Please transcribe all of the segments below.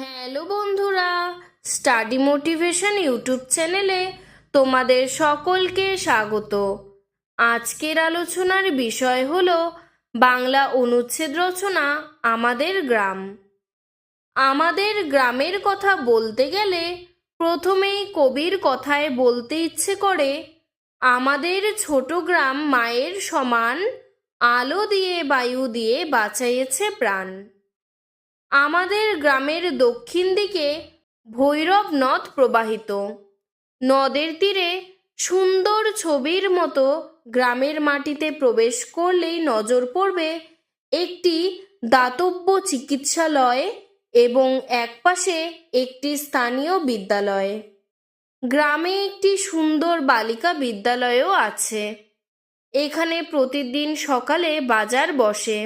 Hello বন্ধুরা, study motivation YouTube চ্যানেলে তোমাদের সকলকে স্বাগত। আজকের আলোচনার বিষয় হলো বাংলা অনুচ্ছেদ রচনা আমাদের গ্রাম। আমাদের গ্রামের কথা বলতে গেলে প্রথমেই কবির কথায় বলতে ইচ্ছে করে, আমাদের ছোট গ্রাম মায়ের সমান, আলো দিয়ে বায়ু দিয়ে বাঁচাইয়েছে প্রাণ। আমাদের গ্রামের দক্ষিণ দিকে ভৈরব নদ প্রবাহিত। নদের তীরে সুন্দর ছবির মতো গ্রামের মাটিতে প্রবেশ করলেই নজর পড়বে একটি দাতব্য চিকিৎসালয় এবং একপাশে একটি স্থানীয় বিদ্যালয়। গ্রামে একটি সুন্দর বালিকা বিদ্যালয়ও আছে। এখানে প্রতিদিন সকালে বাজার বসে।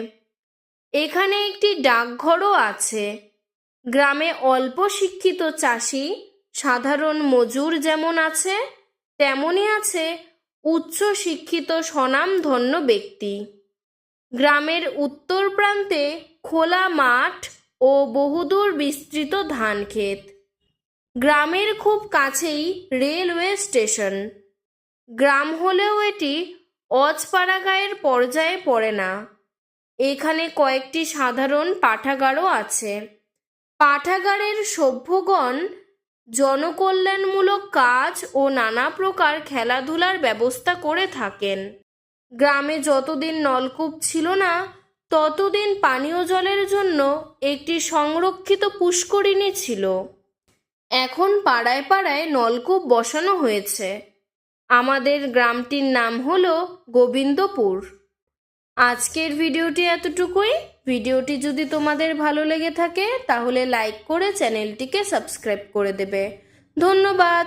এখানে একটি ডাকঘরও আছে। গ্রামে অল্প শিক্ষিত চাষি, সাধারণ মজুর যেমন আছে, তেমনই আছে উচ্চ শিক্ষিত স্বনামধন্য ব্যক্তি। গ্রামের উত্তর প্রান্তে খোলা মাঠ ও বহুদূর বিস্তৃত ধান ক্ষেত। গ্রামের খুব কাছেই রেলওয়ে স্টেশন। গ্রাম হলেও এটি অজপাড়াগাঁয়ের পর্যায়ে পড়ে না। এখানে কয়েকটি সাধারণ পাঠাগারও আছে। পাঠাগারের সভ্যগণ জনকল্যাণমূলক কাজ ও নানা প্রকার খেলাধুলার ব্যবস্থা করে থাকেন। গ্রামে যতদিন নলকূপ ছিল না, ততদিন পানীয় জলের জন্য একটি সংরক্ষিত পুষ্করিণী ছিল। এখন পাড়ায় পাড়ায় নলকূপ বসানো হয়েছে। আমাদের গ্রামটির নাম হলো গোবিন্দপুর। আজকের ভিডিওটি এতটুকুই। ভিডিওটি যদি তোমাদের ভালো লেগে থাকে তাহলে লাইক করে চ্যানেলটিকে সাবস্ক্রাইব করে দেবে। ধন্যবাদ।